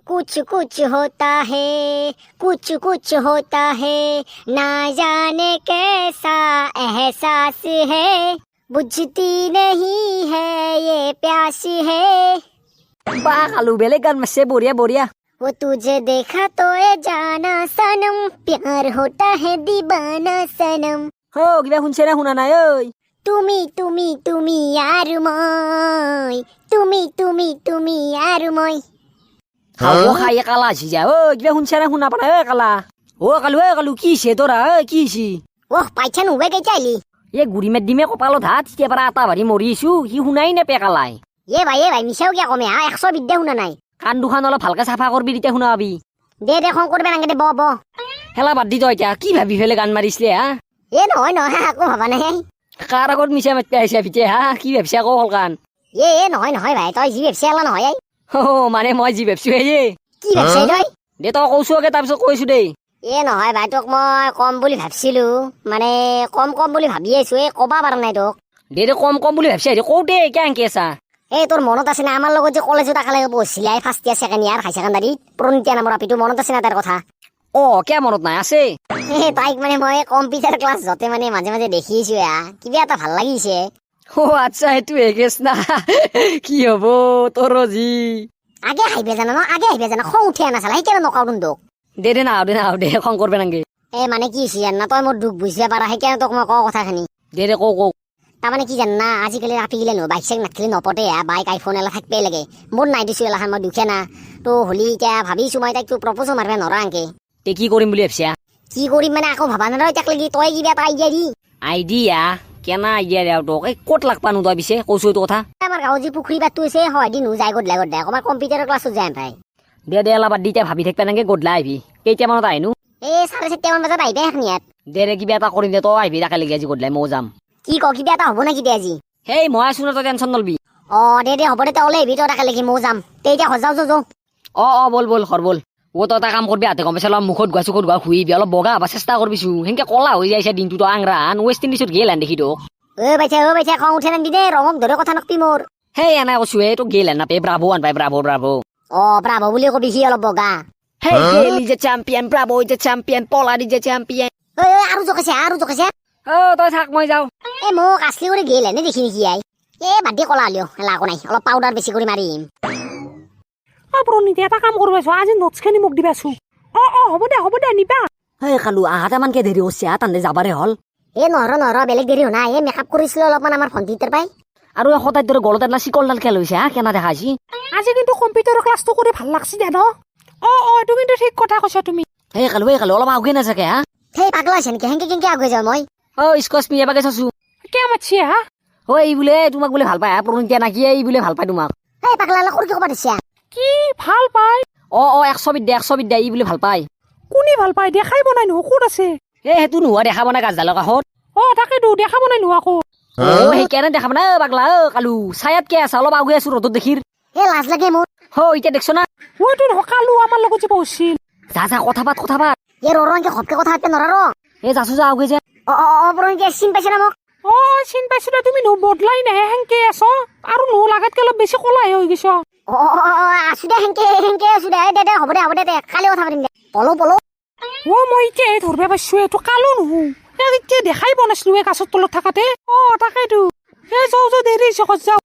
कुछ कुछ होता है कुछ कुछ होता है ना जाने कैसा एहसास है बुझती नहीं है ये प्यास है। বাহ কালু বেলেগ গান মারছে বঢ়িয়া বঢ়িয়া। वो तुझे देखा तो ये जाना सनम प्यार होता है दीवाना सनम। হো কিবা শুনছে না শুনা নাই ঐ? তুমি আর মই তুমি আর মই। খাব খাই কালা আছি যা ঐ কিবা শুনছে না শুনা পা নাই ঐ কালা। ঐ কালু কি হৈছে তোরা কি হৈছে? ওহ পাইছা নুবে কে চাইলি এ গুড়ি মাত দিমে কপালত হাত তেতিয়া পৰা আটা ভাৰি মৰিছো সি শুনাই নেপে কালাই। এ ভাই মিছাও কিয় কমে হা 100 বিদ্যা শুনা নাই। কাণ দুখান অলপ ভালকে চাফা কৰবি তেতিয়া শুনা পাবি। দে খং কৰবে নাংগে দে ব খেলা বাদ দি তই এতিয়া কি ভাবি ফেলে গান মাৰিছিলে হা? এ নহয় একো ভাবা নাই। কাৰ আগত মিছা মাতি আহিছে পিছে হা কি ভাবছি আকৌ হলকান? এ নহয় ভাই তই যি ভাবছি এলা নহয়। মানে মই যি ভাবছো হে কি ভাবছি তই? দে তই কৈছো আগে তাৰপিছত কৈছো দেই। এ নহয় ভাই তোক মই কম বুলি ভাবছিলো মানে কম বুলি ভাবি আছো এ কবা পাৰা নাই তোক। দে কম বুলি ভাবছি কওঁতে কিয় আনকি আছা? এই তোৰ মনত আছে না আমাৰ লগত যে কলেজত একেলগে পঢ়িছিলাই ফাৰ্ষ্ট ইয়াৰ ছেকেণ্ড ইয়াৰ হাই ছেকেণ্ডাৰীত প্ৰণিতা নামৰ আপিটো মনত আছে না তাৰ কথা? কিয় মনত নাই আছে? তাইক মানে মই কম্পিউটাৰ ক্লাছ যতে মানে মাজে মাজে দেখিছো কিবা এটা ভাল লাগিছে। আচ্ছা সেইটো হেগেছ না কি হব তোৰ যি আগে হাইবে জানা খং উঠে নাচালা সেইকাৰণে নকাও তোক। দে নাও দে খং কৰবে নাংগে। মানে কি হৈছে জানা তই মোৰ দুখ বুজিব পাৰা সেইকাৰণে তোক মই কওঁ কথাখিনি। দে কও তাৰমানে কি জানা আজিকালি ৰাতিগিলে নো বাইক চাইক নাথাকিলে নপতে বাইক আইফোন এলা থাকবে লাগে মোৰ নাই দিছো এলাখান মই দুখে না তো হলি এতিয়া ভাবিছো মই তাইক প্ৰপ'জো মাৰবে নৰা আনকে। তে কি কৰিম বুলি ভাবছা? কি কৰিম মানে আকৌ ভাবা নাই তাক লাগি তই কিবা এটা আইডিয়া দি। আইডিয়া কেনা আইডিয়া দেও তোক ক'ত লাগ পানো তই পিছে কৈছো এইটো কথা? আমাৰ গাঁৱত যি পুখুৰী বাটটো আছে হয় দিন যায় গধূলা অকণমান কম্পিউটাৰৰ ক্লাছত যায় ভাই। দে অলপ বাদ দি এতিয়া ভাবি থাকিবা নাংগে গধূলা আহিবি কেইটামানত আহিনো? 4:30 মান বজাত আহিবি এখন ইয়াত। দে কিবা এটা কৰিম দে তই আহিবি তাকে লাগি আজি গধূলা ময়ো যাম। কি ক কিবা এটা হ'ব নেকি দে আজি? হেই মই আছো ন তই টেনশ্যন নলবি। দে হ'ব দে তই ওলাই আহিবি তই তাকে লাগি ময়ো যাম তে এতিয়া সজাও যো। বল ঘৰ বল। তই এটা কাম কৰবি হাতে গম পাইছা অলপ মুখত গোৱা চুখত গোৱা শুইবি অলপ বগা হবা চেষ্টা কৰবিছো সেনকে কলা হৈ যাইছে দিনটো তই আংৰান ৱেষ্ট ইণ্ডিজত গেল দেখি তোক। বাইছা খং উঠে নাকি দে ৰঙক ধৰে কথা নকবি মোৰ। হেই এনাই কৈছো তোক গেল নাপে ব্ৰাভো আনপাই ব্ৰাভো। ব্ৰাভো বুলি কবি সি অলপ বগা। হেই গেল is a champion Bravo is a champion polar is a champion. আৰু জকাইছে তই থাক মই যাওঁ। মোক আছলি কৰি গেল এনে দেখি নেকি আই বাদ দি কলা হলিও এলা একো নাই অলপ পাউডাৰ বেছি কৰি মাৰিম। প্ৰণীতি এটা কাম কৰবাছো আজি নোটছখিনি মোক দিবাছো। হ'ব দে নিবা। হেই কালু আহাতে মানকে দেৰি হৈছে তান্দে যাবাৰে হল। নহয় বেলেগ দেৰি হোৱা নাই মেকআপ কৰিছিলো অলপমান আমাৰ ভণ্টিৰ পাই। আৰু সদায় দৰে গলত এটা চিকলডাল খেল হৈছে কেনা দেখাইছি। আজি কিন্তু কম্পিউটাৰৰ ক্লাছটো কৰি ভাল লাগছি দে ন? এইটো কিন্তু ঠিক কথা কৈছা তুমি। হেই কালু অলপ আগে নাথাকে সেই পাগলা আছে নেকি কেনেকে আগুৱাই যাওঁ মই? স্কচ মি এবাকে চাইছো। কিয় মাতছি হা? এই বোলে তোমাক বোলে ভাল পায় প্ৰণীতিয়া নাকি এই বোলে ভাল পায় তোমাক। সেই পাগলা কৰি কি ক'বা দিছা? কি ভাল পায়? 100 বিদ্যা ই বোলে ভাল পায়। কোনে ভাল পায় দেখাই বনাই নহয় ক'ত আছে? সেইটো নোহোৱা দেখা বনাই গাছডালৰ কাষত। তাকেতো দেখা বনাই নোহোৱা আকৌ। সেইকাৰণে দেখা বনাই পাগলা কালু চায়াত কে আছে অলপ আগুৱাই আছো ৰ'দত দেখিৰ। লাজ লাগে মোৰ। এতিয়া দেখছ না? মইতো কালু আমাৰ লগত যে পঢ়ছিল। যা কথা পাত ৰংকে ঘপকে কথা পাতিব নোৱাৰা যাচো যা আগুৱাই যা। চিন পাইছে না মোক? চিন পাইছো দে তুমি বদলাই নাহে সেনকে আছ আৰু লাগাতকে অলপ বেছি কলাই হৈ গৈছ। আছো দে সেনকে আছো দে হ'ব দে কালি কথা পাতিম দে। পলো মই এতিয়া ধৰবা পাইছো এইটো কালো নহো এতিয়া দেখাই বনাইছিলো এই গাছৰ তলত থাকাতে। তাকেইতো যাওঁ দেৰি হৈছে যাওঁ।